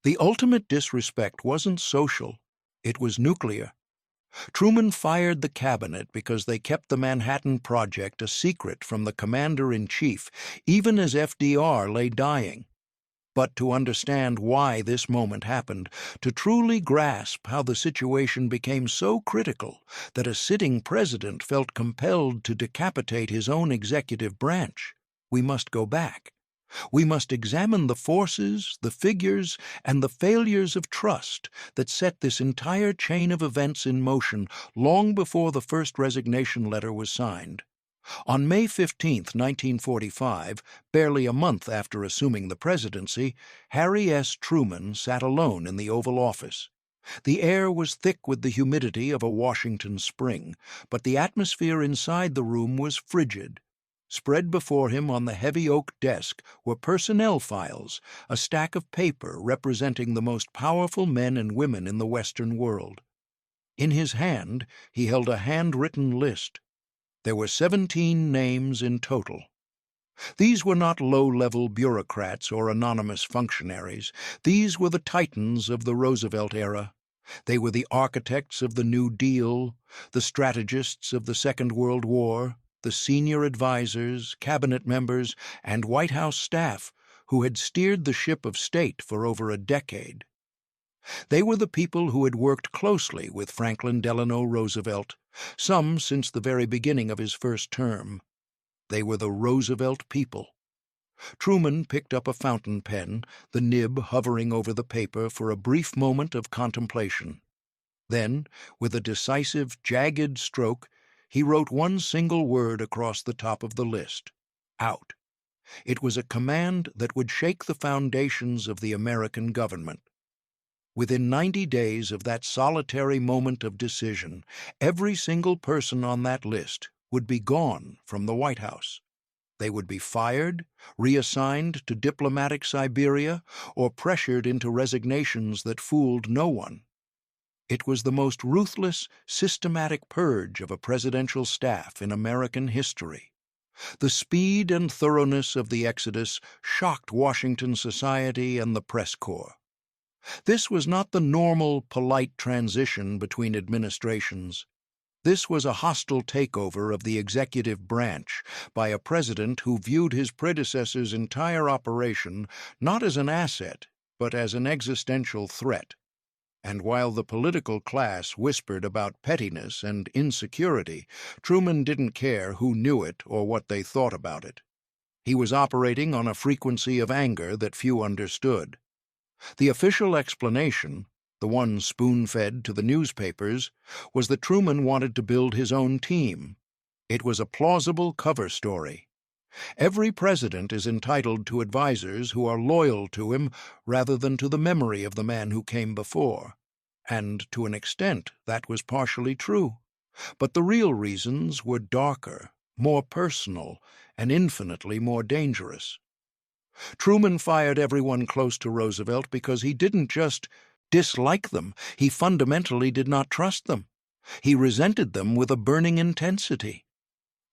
The ultimate disrespect wasn't social, it was nuclear. Truman fired the cabinet because they kept the Manhattan Project a secret from the commander-in-chief, even as FDR lay dying. But to understand why this moment happened, to truly grasp how the situation became so critical that a sitting president felt compelled to decapitate his own executive branch, we must go back. We must examine the forces, the figures, and the failures of trust that set this entire chain of events in motion long before the first resignation letter was signed. On May 15, 1945, barely a month after assuming the presidency, Harry S. Truman sat alone in the Oval Office. The air was thick with the humidity of a Washington spring, but the atmosphere inside the room was frigid. Spread before him on the heavy oak desk were personnel files, a stack of paper representing the most powerful men and women in the Western world. In his hand, he held a handwritten list. There were 17 names in total. These were not low-level bureaucrats or anonymous functionaries. These were the titans of the Roosevelt era. They were the architects of the New Deal, the strategists of the Second World War, the senior advisors, cabinet members, and White House staff who had steered the ship of state for over a decade. They were the people who had worked closely with Franklin Delano Roosevelt, some since the very beginning of his first term. They were the Roosevelt people. Truman picked up a fountain pen, the nib hovering over the paper for a brief moment of contemplation. Then, with a decisive, jagged stroke, he wrote one single word across the top of the list: out. It was a command that would shake the foundations of the American government. Within 90 days of that solitary moment of decision, every single person on that list would be gone from the White House. They would be fired, reassigned to diplomatic Siberia, or pressured into resignations that fooled no one. It was the most ruthless, systematic purge of a presidential staff in American history. The speed and thoroughness of the exodus shocked Washington society and the press corps. This was not the normal, polite transition between administrations. This was a hostile takeover of the executive branch by a president who viewed his predecessor's entire operation not as an asset, but as an existential threat. And while the political class whispered about pettiness and insecurity, Truman didn't care who knew it or what they thought about it. He was operating on a frequency of anger that few understood. The official explanation, the one spoon-fed to the newspapers, was that Truman wanted to build his own team. It was a plausible cover story. Every president is entitled to advisers who are loyal to him rather than to the memory of the man who came before. And to an extent, that was partially true. But the real reasons were darker, more personal, and infinitely more dangerous. Truman fired everyone close to Roosevelt because he didn't just dislike them, he fundamentally did not trust them. He resented them with a burning intensity.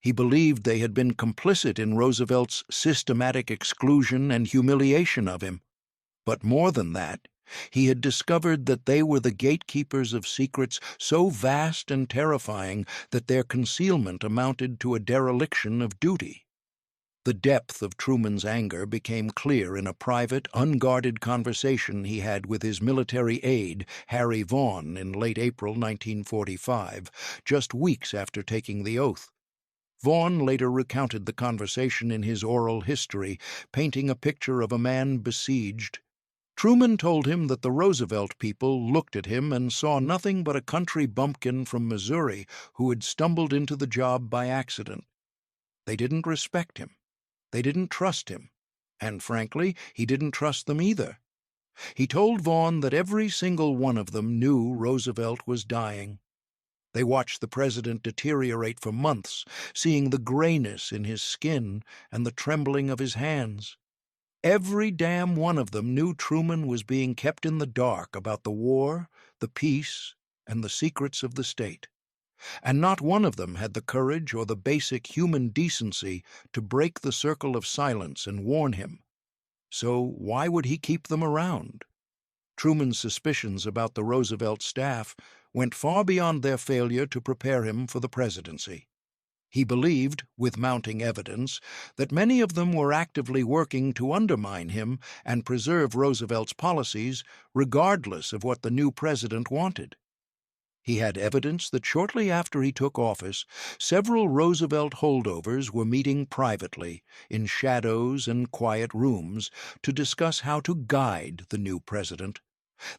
He believed they had been complicit in Roosevelt's systematic exclusion and humiliation of him. But more than that, he had discovered that they were the gatekeepers of secrets so vast and terrifying that their concealment amounted to a dereliction of duty. The depth of Truman's anger became clear in a private, unguarded conversation he had with his military aide, Harry Vaughn, in late April 1945, just weeks after taking the oath. Vaughn later recounted the conversation in his oral history, painting a picture of a man besieged. Truman told him that the Roosevelt people looked at him and saw nothing but a country bumpkin from Missouri who had stumbled into the job by accident. They didn't respect him. They didn't trust him, and frankly, he didn't trust them either. He told Vaughn that every single one of them knew Roosevelt was dying. They watched the president deteriorate for months, seeing the grayness in his skin and the trembling of his hands. Every damn one of them knew Truman was being kept in the dark about the war, the peace, and the secrets of the state. And not one of them had the courage or the basic human decency to break the circle of silence and warn him. So why would he keep them around? Truman's suspicions about the Roosevelt staff went far beyond their failure to prepare him for the presidency. He believed, with mounting evidence, that many of them were actively working to undermine him and preserve Roosevelt's policies, regardless of what the new president wanted. He had evidence that shortly after he took office, several Roosevelt holdovers were meeting privately, in shadows and quiet rooms, to discuss how to guide the new president.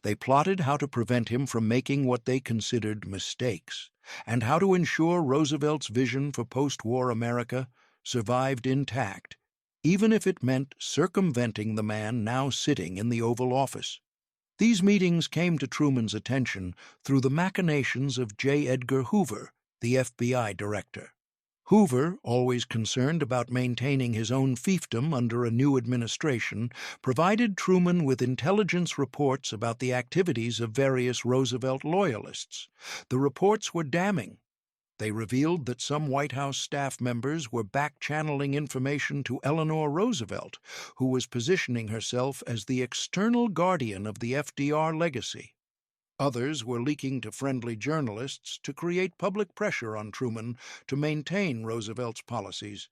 They plotted how to prevent him from making what they considered mistakes, and how to ensure Roosevelt's vision for post-war America survived intact, even if it meant circumventing the man now sitting in the Oval Office. These meetings came to Truman's attention through the machinations of J. Edgar Hoover, the FBI director. Hoover, always concerned about maintaining his own fiefdom under a new administration, provided Truman with intelligence reports about the activities of various Roosevelt loyalists. The reports were damning. They revealed that some White House staff members were back-channeling information to Eleanor Roosevelt, who was positioning herself as the external guardian of the FDR legacy. Others were leaking to friendly journalists to create public pressure on Truman to maintain Roosevelt's policies.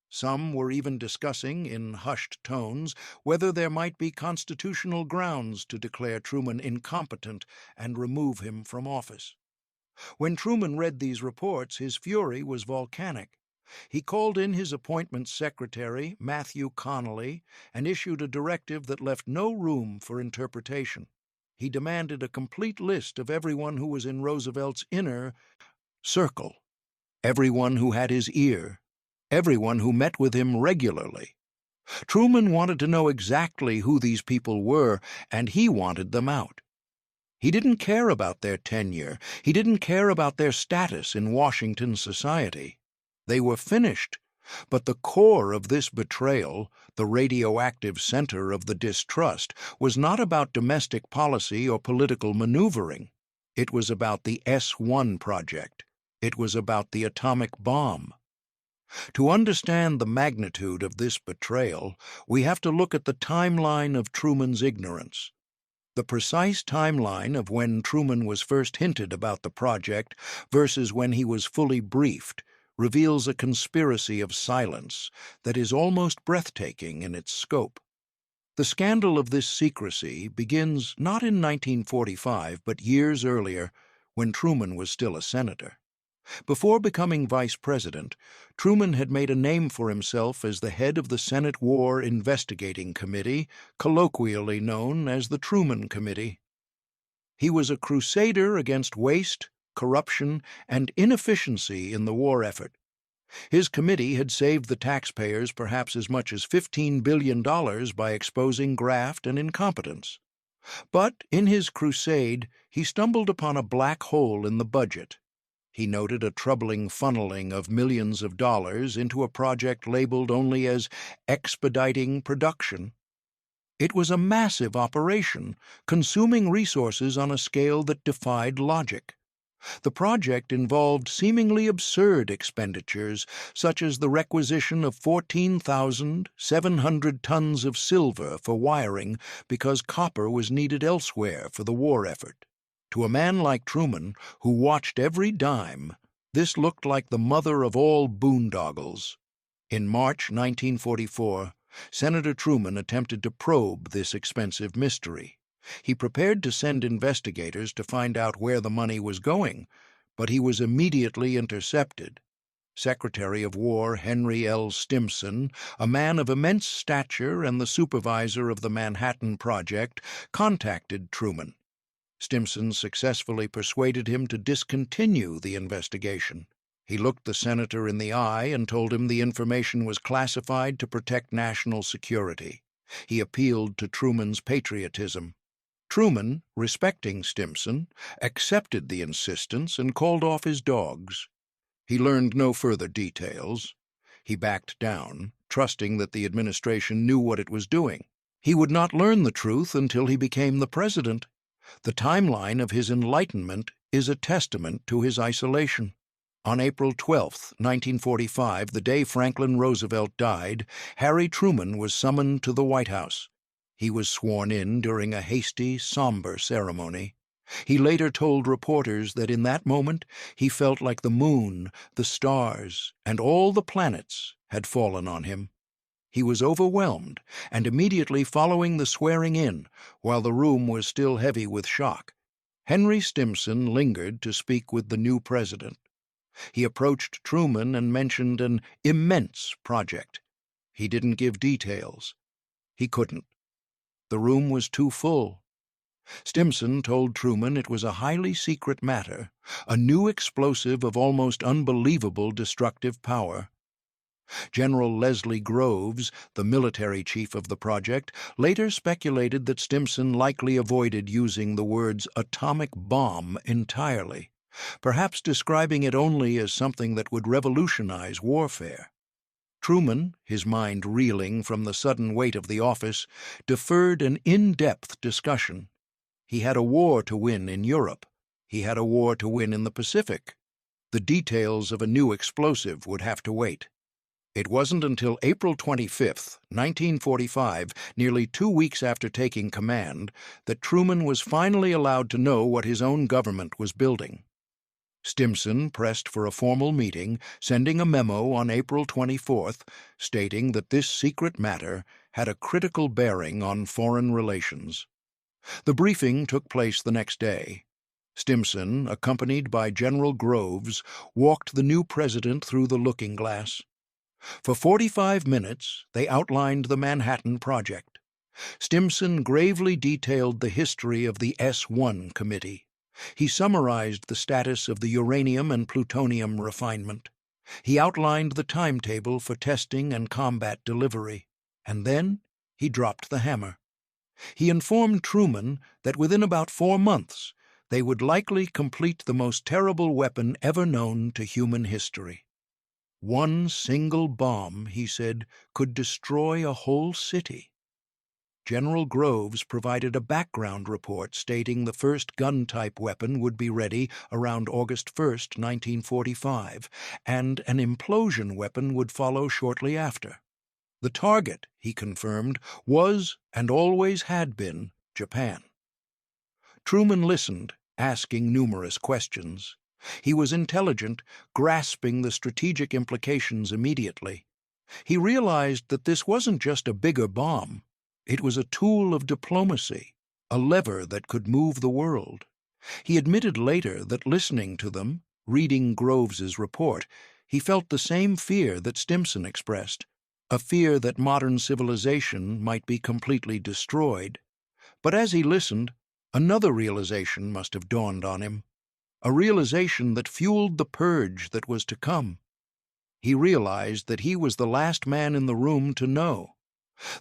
Some were even discussing, in hushed tones, whether there might be constitutional grounds to declare Truman incompetent and remove him from office. When Truman read these reports, his fury was volcanic. He called in his appointments secretary, Matthew Connolly, and issued a directive that left no room for interpretation. He demanded a complete list of everyone who was in Roosevelt's inner circle, everyone who had his ear, everyone who met with him regularly. Truman wanted to know exactly who these people were, and he wanted them out. He didn't care about their tenure. He didn't care about their status in Washington society. They were finished. But the core of this betrayal, the radioactive center of the distrust, was not about domestic policy or political maneuvering. It was about the S-1 project. It was about the atomic bomb. To understand the magnitude of this betrayal, we have to look at the timeline of Truman's ignorance. The precise timeline of when Truman was first hinted about the project versus when he was fully briefed reveals a conspiracy of silence that is almost breathtaking in its scope. The scandal of this secrecy begins not in 1945, but years earlier, when Truman was still a senator. Before becoming vice president, Truman had made a name for himself as the head of the Senate War Investigating Committee, colloquially known as the Truman Committee. He was a crusader against waste, corruption, and inefficiency in the war effort. His committee had saved the taxpayers perhaps as much as $15 billion by exposing graft and incompetence. But in his crusade, he stumbled upon a black hole in the budget. He noted a troubling funneling of millions of dollars into a project labeled only as expediting production. It was a massive operation, consuming resources on a scale that defied logic. The project involved seemingly absurd expenditures, such as the requisition of 14,700 tons of silver for wiring because copper was needed elsewhere for the war effort. To a man like Truman, who watched every dime, this looked like the mother of all boondoggles. In March 1944, Senator Truman attempted to probe this expensive mystery. He prepared to send investigators to find out where the money was going, but he was immediately intercepted. Secretary of War Henry L. Stimson, a man of immense stature and the supervisor of the Manhattan Project, contacted Truman. Stimson successfully persuaded him to discontinue the investigation. He looked the senator in the eye and told him the information was classified to protect national security. He appealed to Truman's patriotism. Truman, respecting Stimson, accepted the insistence and called off his dogs. He learned no further details. He backed down, trusting that the administration knew what it was doing. He would not learn the truth until he became the president. The timeline of his enlightenment is a testament to his isolation. On April 12, 1945, the day Franklin Roosevelt died, Harry Truman was summoned to the White House. He was sworn in during a hasty, somber ceremony. He later told reporters that in that moment he felt like the moon, the stars, and all the planets had fallen on him. He was overwhelmed, and immediately following the swearing-in, while the room was still heavy with shock, Henry Stimson lingered to speak with the new president. He approached Truman and mentioned an immense project. He didn't give details. He couldn't. The room was too full. Stimson told Truman it was a highly secret matter, a new explosive of almost unbelievable destructive power. General Leslie Groves, the military chief of the project, later speculated that Stimson likely avoided using the words atomic bomb entirely, perhaps describing it only as something that would revolutionize warfare. Truman, his mind reeling from the sudden weight of the office, deferred an in-depth discussion. He had a war to win in Europe. He had a war to win in the Pacific. The details of a new explosive would have to wait. It wasn't until April 25, 1945, nearly 2 weeks after taking command, that Truman was finally allowed to know what his own government was building. Stimson pressed for a formal meeting, sending a memo on April 24th, stating that this secret matter had a critical bearing on foreign relations. The briefing took place the next day. Stimson, accompanied by General Groves, walked the new president through the looking glass. For 45 minutes, they outlined the Manhattan Project. Stimson gravely detailed the history of the S-1 Committee. He summarized the status of the uranium and plutonium refinement. He outlined the timetable for testing and combat delivery. And then he dropped the hammer. He informed Truman that within about 4 months, they would likely complete the most terrible weapon ever known to human history. One single bomb, he said, could destroy a whole city. General Groves provided a background report stating the first gun-type weapon would be ready around August 1, 1945, and an implosion weapon would follow shortly after. The target, he confirmed, was, and always had been, Japan. Truman listened, asking numerous questions. He was intelligent, grasping the strategic implications immediately. He realized that this wasn't just a bigger bomb. It was a tool of diplomacy, a lever that could move the world. He admitted later that listening to them, reading Groves's report, he felt the same fear that Stimson expressed, a fear that modern civilization might be completely destroyed. But as he listened, another realization must have dawned on him, a realization that fueled the purge that was to come. He realized that he was the last man in the room to know.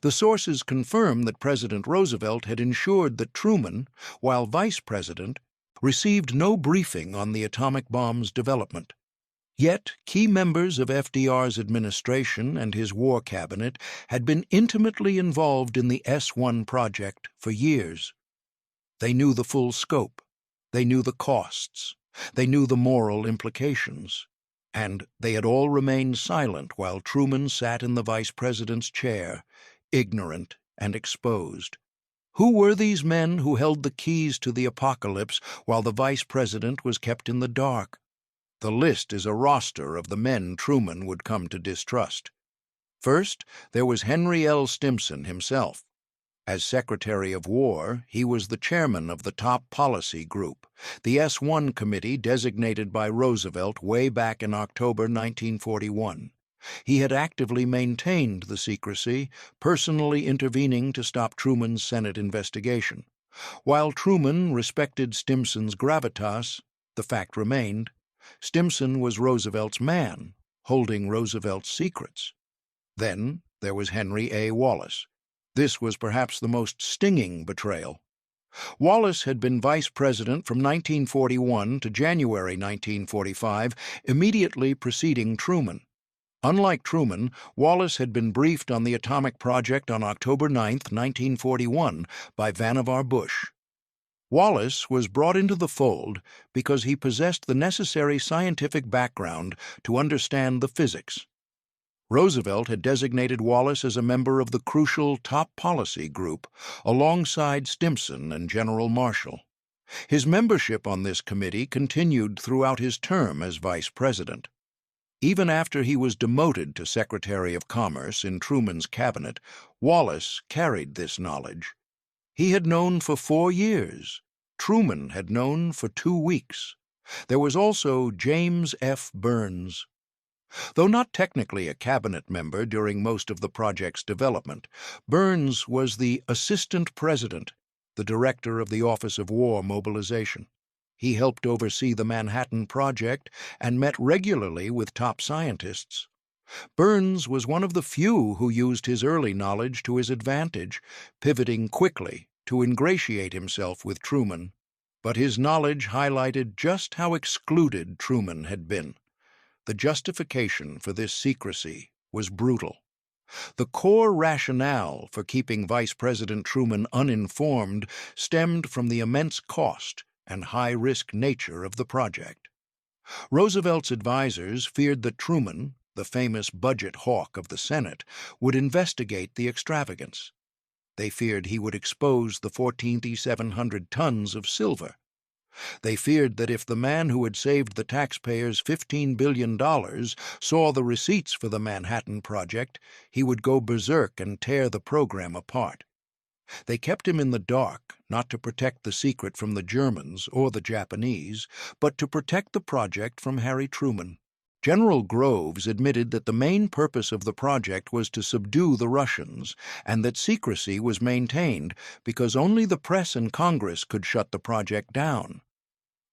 The sources confirm that President Roosevelt had ensured that Truman, while vice president, received no briefing on the atomic bomb's development. Yet key members of FDR's administration and his war cabinet had been intimately involved in the S-1 project for years. They knew the full scope. They knew the costs. They knew the moral implications. And they had all remained silent while Truman sat in the vice president's chair, ignorant and exposed. Who were these men who held the keys to the apocalypse while the vice president was kept in the dark? The list is a roster of the men Truman would come to distrust. First, there was Henry L. Stimson himself. As Secretary of War, he was the chairman of the top policy group, the S-1 committee designated by Roosevelt way back in October 1941. He had actively maintained the secrecy, personally intervening to stop Truman's Senate investigation. While Truman respected Stimson's gravitas, the fact remained, Stimson was Roosevelt's man, holding Roosevelt's secrets. Then there was Henry A. Wallace. This was perhaps the most stinging betrayal. Wallace had been vice president from 1941 to January 1945, immediately preceding Truman. Unlike Truman, Wallace had been briefed on the atomic project on October 9, 1941, by Vannevar Bush. Wallace was brought into the fold because he possessed the necessary scientific background to understand the physics. Roosevelt had designated Wallace as a member of the crucial top policy group, alongside Stimson and General Marshall. His membership on this committee continued throughout his term as vice president. Even after he was demoted to Secretary of Commerce in Truman's cabinet, Wallace carried this knowledge. He had known for 4 years. Truman had known for 2 weeks. There was also James F. Burns. Though not technically a cabinet member during most of the project's development, Burns was the assistant president, the director of the Office of War Mobilization. He helped oversee the Manhattan Project and met regularly with top scientists. Burns was one of the few who used his early knowledge to his advantage, pivoting quickly to ingratiate himself with Truman. But his knowledge highlighted just how excluded Truman had been. The justification for this secrecy was brutal. The core rationale for keeping Vice President Truman uninformed stemmed from the immense cost and high-risk nature of the project. Roosevelt's advisers feared that Truman, the famous budget hawk of the Senate, would investigate the extravagance. They feared he would expose the 14,700 tons of silver. They feared that if the man who had saved the taxpayers $15 billion saw the receipts for the Manhattan Project, he would go berserk and tear the program apart. They kept him in the dark, not to protect the secret from the Germans or the Japanese, but to protect the project from Harry Truman. General Groves admitted that the main purpose of the project was to subdue the Russians, and that secrecy was maintained because only the press and Congress could shut the project down.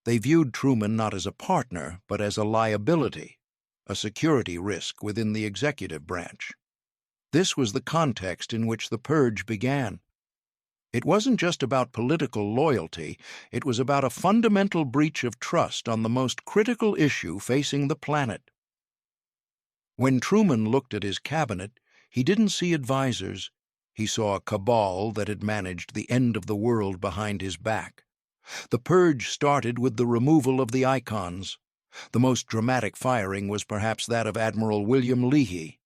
They viewed Truman not as a partner, but as a liability, a security risk within the executive branch. This was the context in which the purge began. It wasn't just about political loyalty, it was about a fundamental breach of trust on the most critical issue facing the planet. When Truman looked at his cabinet, he didn't see advisers. He saw a cabal that had managed the end of the world behind his back. The purge started with the removal of the icons. The most dramatic firing was perhaps that of Admiral William Leahy.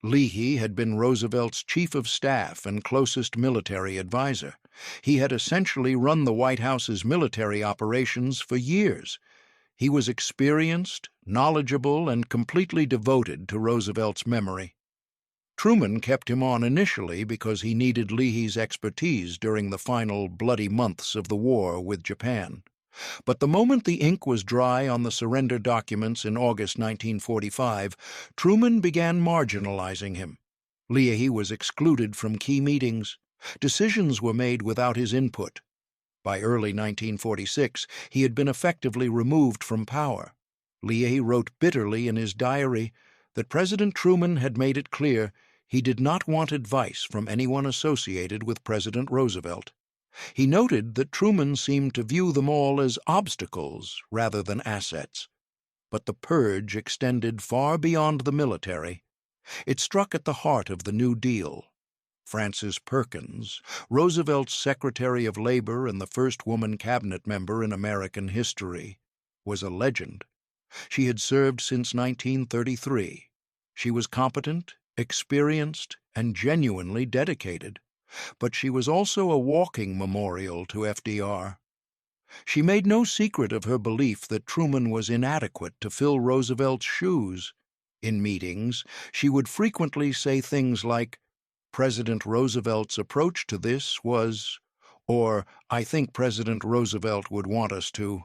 Leahy had been Roosevelt's chief of staff and closest military advisor. He had essentially run the White House's military operations for years. He was experienced, knowledgeable, and completely devoted to Roosevelt's memory. Truman kept him on initially because he needed Leahy's expertise during the final bloody months of the war with Japan. But the moment the ink was dry on the surrender documents in August 1945, Truman began marginalizing him. Leahy was excluded from key meetings. Decisions were made without his input. By early 1946, he had been effectively removed from power. Leahy wrote bitterly in his diary that President Truman had made it clear he did not want advice from anyone associated with President Roosevelt. He noted that Truman seemed to view them all as obstacles rather than assets. But the purge extended far beyond the military. It struck at the heart of the New Deal. Frances Perkins, Roosevelt's Secretary of Labor and the first woman cabinet member in American history, was a legend. She had served since 1933. She was competent, experienced, and genuinely dedicated. But she was also a walking memorial to FDR. She made no secret of her belief that Truman was inadequate to fill Roosevelt's shoes. In meetings, she would frequently say things like, "President Roosevelt's approach to this was," or "I think President Roosevelt would want us to."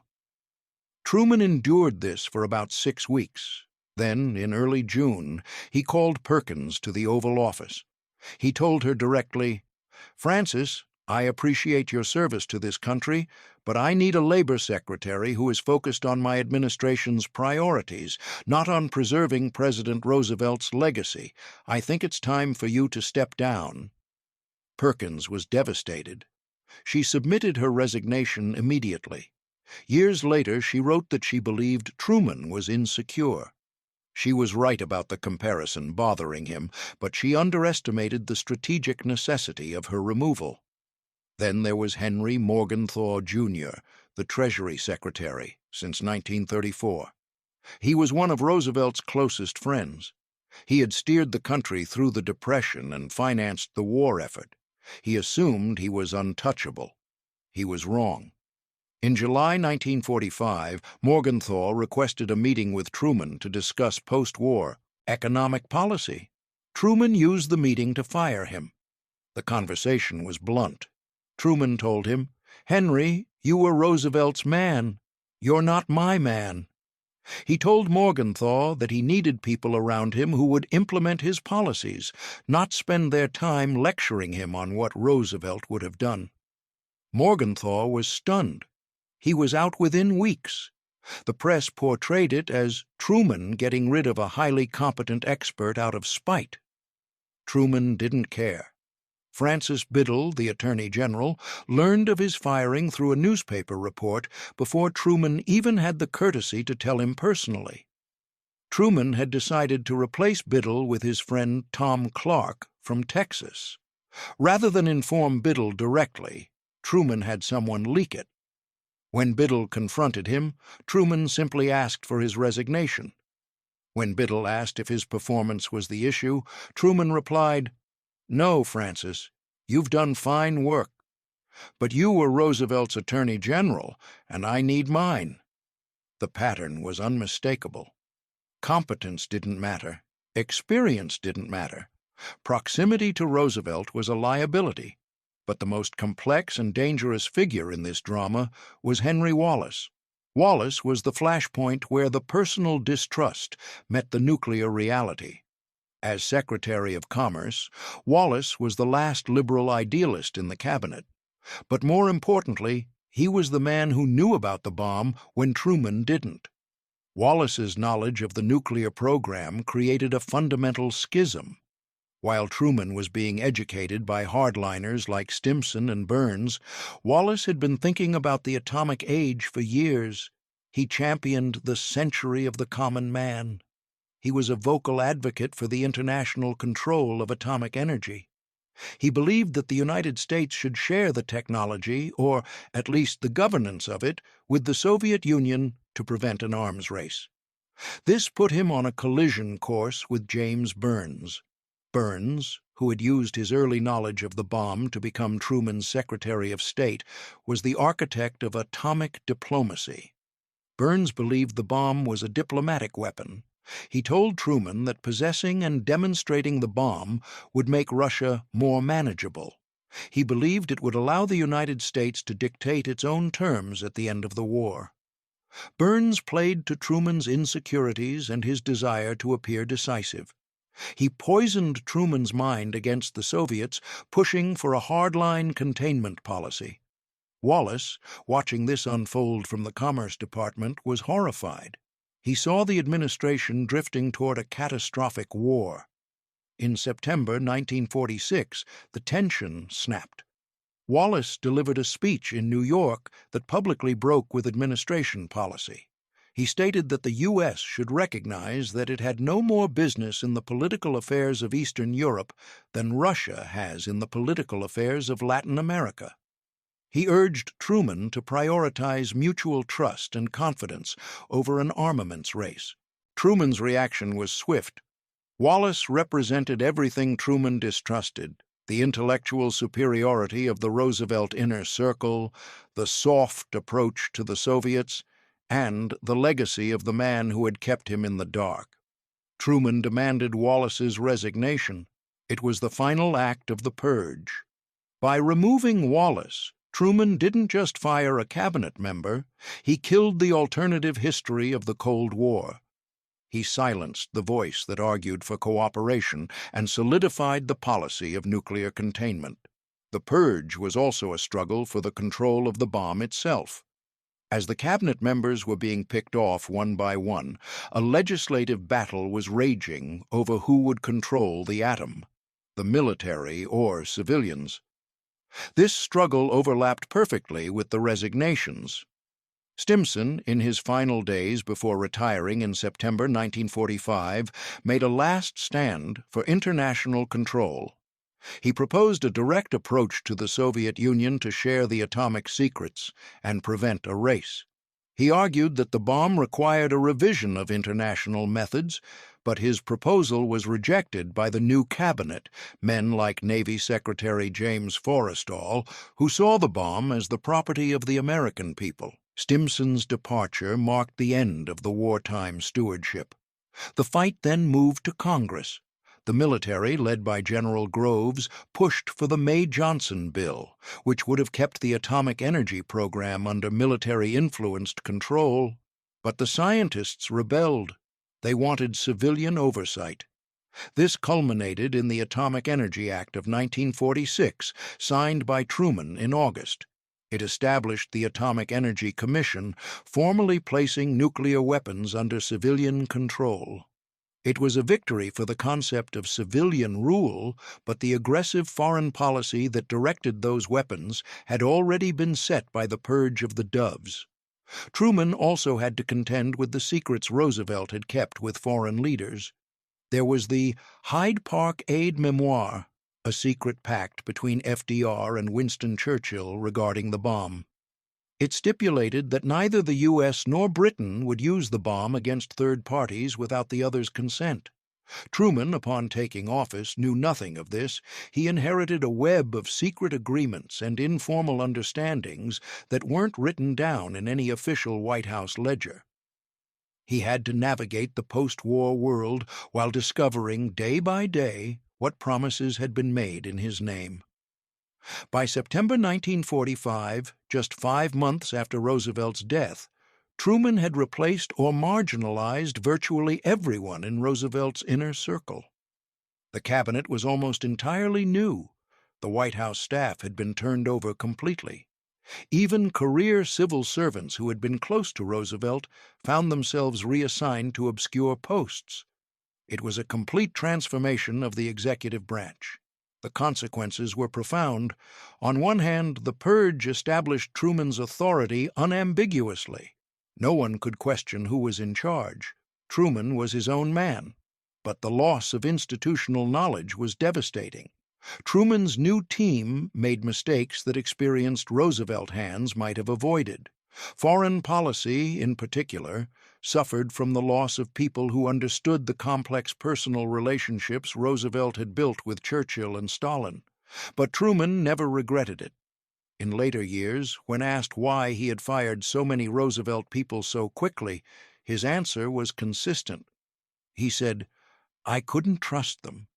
Truman endured this for about 6 weeks. Then, in early June, he called Perkins to the Oval Office. He told her directly, "Frances, I appreciate your service to this country, but I need a labor secretary who is focused on my administration's priorities, not on preserving President Roosevelt's legacy. I think it's time for you to step down." Perkins was devastated. She submitted her resignation immediately. Years later, she wrote that she believed Truman was insecure. She was right about the comparison bothering him, but she underestimated the strategic necessity of her removal. Then there was Henry Morgenthau, Jr., the Treasury Secretary, since 1934. He was one of Roosevelt's closest friends. He had steered the country through the Depression and financed the war effort. He assumed he was untouchable. He was wrong. In July 1945, Morgenthau requested a meeting with Truman to discuss post-war economic policy. Truman used the meeting to fire him. The conversation was blunt. Truman told him, "Henry, you were Roosevelt's man. You're not my man." He told Morgenthau that he needed people around him who would implement his policies, not spend their time lecturing him on what Roosevelt would have done. Morgenthau was stunned. He was out within weeks. The press portrayed it as Truman getting rid of a highly competent expert out of spite. Truman didn't care. Francis Biddle, the Attorney General, learned of his firing through a newspaper report before Truman even had the courtesy to tell him personally. Truman had decided to replace Biddle with his friend Tom Clark from Texas. Rather than inform Biddle directly, Truman had someone leak it. When Biddle confronted him, Truman simply asked for his resignation. When Biddle asked if his performance was the issue, Truman replied, "No, Francis, you've done fine work. But you were Roosevelt's Attorney General, and I need mine." The pattern was unmistakable. Competence didn't matter. Experience didn't matter. Proximity to Roosevelt was a liability. But the most complex and dangerous figure in this drama was Henry Wallace. Wallace was the flashpoint where the personal distrust met the nuclear reality. As Secretary of Commerce, Wallace was the last liberal idealist in the cabinet. But more importantly, he was the man who knew about the bomb when Truman didn't. Wallace's knowledge of the nuclear program created a fundamental schism. While Truman was being educated by hardliners like Stimson and Burns, Wallace had been thinking about the atomic age for years. He championed the century of the common man. He was a vocal advocate for the international control of atomic energy. He believed that the United States should share the technology, or at least the governance of it, with the Soviet Union to prevent an arms race. This put him on a collision course with James Burns. Burns, who had used his early knowledge of the bomb to become Truman's Secretary of State, was the architect of atomic diplomacy. Burns believed the bomb was a diplomatic weapon. He told Truman that possessing and demonstrating the bomb would make Russia more manageable. He believed it would allow the United States to dictate its own terms at the end of the war. Burns played to Truman's insecurities and his desire to appear decisive. He poisoned Truman's mind against the Soviets, pushing for a hardline containment policy. Wallace, watching this unfold from the Commerce Department, was horrified. He saw the administration drifting toward a catastrophic war. In September 1946, the tension snapped. Wallace delivered a speech in New York that publicly broke with administration policy. He stated that the U.S. should recognize that it had no more business in the political affairs of Eastern Europe than Russia has in the political affairs of Latin America. He urged Truman to prioritize mutual trust and confidence over an armaments race. Truman's reaction was swift. Wallace represented everything Truman distrusted: the intellectual superiority of the Roosevelt inner circle, the soft approach to the Soviets, and the legacy of the man who had kept him in the dark. Truman demanded Wallace's resignation. It was the final act of the purge. By removing Wallace, Truman didn't just fire a cabinet member, he killed the alternative history of the Cold War. He silenced the voice that argued for cooperation and solidified the policy of nuclear containment. The purge was also a struggle for the control of the bomb itself. As the cabinet members were being picked off one by one, a legislative battle was raging over who would control the atom, the military or civilians. This struggle overlapped perfectly with the resignations. Stimson, in his final days before retiring in September 1945, made a last stand for international control. He proposed a direct approach to the Soviet Union to share the atomic secrets and prevent a race. He argued that the bomb required a revision of international methods, but his proposal was rejected by the new cabinet, men like Navy Secretary James Forrestal, who saw the bomb as the property of the American people. Stimson's departure marked the end of the wartime stewardship. The fight then moved to Congress. The military, led by General Groves, pushed for the May-Johnson Bill, which would have kept the atomic energy program under military-influenced control. But the scientists rebelled. They wanted civilian oversight. This culminated in the Atomic Energy Act of 1946, signed by Truman in August. It established the Atomic Energy Commission, formally placing nuclear weapons under civilian control. It was a victory for the concept of civilian rule, but the aggressive foreign policy that directed those weapons had already been set by the purge of the doves. Truman also had to contend with the secrets Roosevelt had kept with foreign leaders. There was the Hyde Park Aid Memoir, a secret pact between FDR and Winston Churchill regarding the bomb. It stipulated that neither the U.S. nor Britain would use the bomb against third parties without the other's consent. Truman, upon taking office, knew nothing of this. He inherited a web of secret agreements and informal understandings that weren't written down in any official White House ledger. He had to navigate the post-war world while discovering, day by day, what promises had been made in his name. By September 1945, just 5 months after Roosevelt's death, Truman had replaced or marginalized virtually everyone in Roosevelt's inner circle. The cabinet was almost entirely new. The White House staff had been turned over completely. Even career civil servants who had been close to Roosevelt found themselves reassigned to obscure posts. It was a complete transformation of the executive branch. The consequences were profound. On one hand, the purge established Truman's authority unambiguously. No one could question who was in charge. Truman was his own man. But the loss of institutional knowledge was devastating. Truman's new team made mistakes that experienced Roosevelt hands might have avoided. Foreign policy, in particular, suffered from the loss of people who understood the complex personal relationships Roosevelt had built with Churchill and Stalin. But Truman never regretted it. In later years, when asked why he had fired so many Roosevelt people so quickly, his answer was consistent. He said, "I couldn't trust them.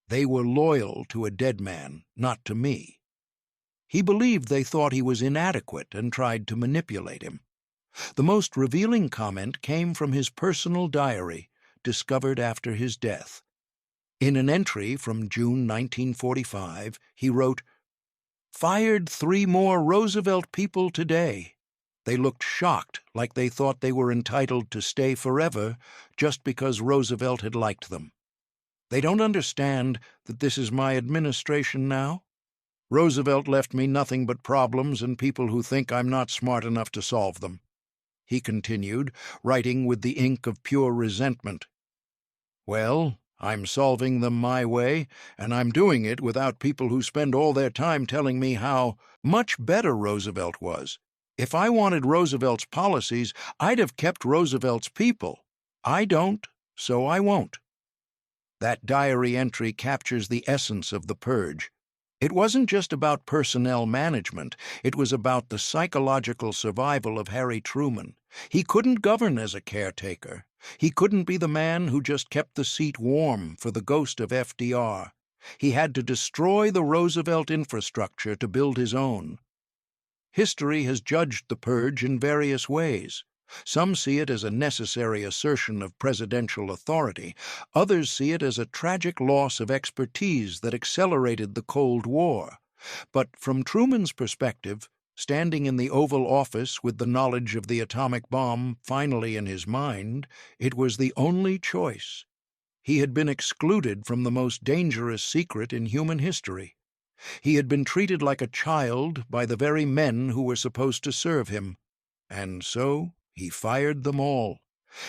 They were loyal to a dead man, not to me." He believed they thought he was inadequate and tried to manipulate him. The most revealing comment came from his personal diary, discovered after his death. In an entry from June 1945, he wrote, "Fired 3 more Roosevelt people today. They looked shocked, like they thought they were entitled to stay forever just because Roosevelt had liked them. They don't understand that this is my administration now. Roosevelt left me nothing but problems and people who think I'm not smart enough to solve them." He continued, writing with the ink of pure resentment. "Well, I'm solving them my way, and I'm doing it without people who spend all their time telling me how much better Roosevelt was. If I wanted Roosevelt's policies, I'd have kept Roosevelt's people. I don't, so I won't." That diary entry captures the essence of the purge. It wasn't just about personnel management, it was about the psychological survival of Harry Truman. He couldn't govern as a caretaker. He couldn't be the man who just kept the seat warm for the ghost of FDR. He had to destroy the Roosevelt infrastructure to build his own. History has judged the purge in various ways. Some see it as a necessary assertion of presidential authority. Others see it as a tragic loss of expertise that accelerated the Cold War. But from Truman's perspective, standing in the Oval Office with the knowledge of the atomic bomb finally in his mind, it was the only choice. He had been excluded from the most dangerous secret in human history. He had been treated like a child by the very men who were supposed to serve him. And so he fired them all.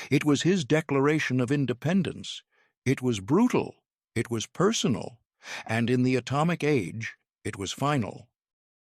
It was his declaration of independence. It was brutal. It was personal. And in the atomic age, it was final.